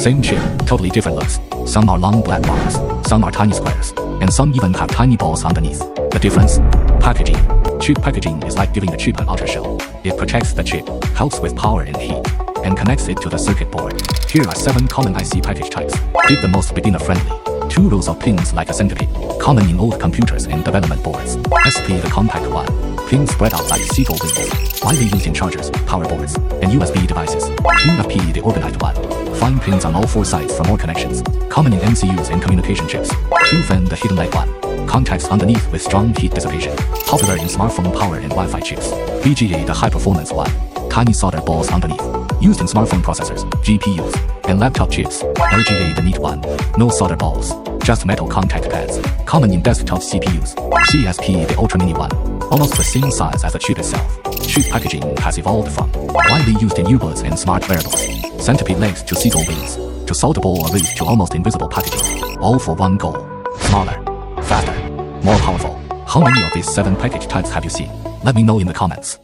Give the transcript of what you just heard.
Same chip, totally different looks. Some are long black bars, some are tiny squares, and some even have tiny balls underneath. The difference? Packaging. Chip packaging is like giving the chip an outer shell. It protects the chip, helps with power and heat, and connects it to the circuit board. Here are 7 common IC package types. Pick the most beginner-friendly. 2 rows of pins like a centipede, common in old computers and development boards. SP, the compact one. Pins spread out like Seagull wings, widely used in chargers, power boards, and USB devices. 2FP, the organized one. Fine pins on all 4 sides for more connections, common in MCUs and communication chips. 2FN, the hidden leg one. Contacts underneath with strong heat dissipation, popular in smartphone power and Wi-Fi chips. BGA, the high-performance one. Tiny solder balls underneath, used in smartphone processors, GPUs, and laptop chips. LGA, the neat one. No solder balls, just metal contact pads, common in desktop CPUs. CSP, the ultra mini one. Almost the same size as the chip itself. Chip packaging has evolved from widely used in earbuds and smart wearables, centipede legs to Seagull wings, to solderable or rigged to almost invisible packaging, all for one goal: smaller, faster, more powerful. How many of these 7 package types have you seen? Let me know in the comments.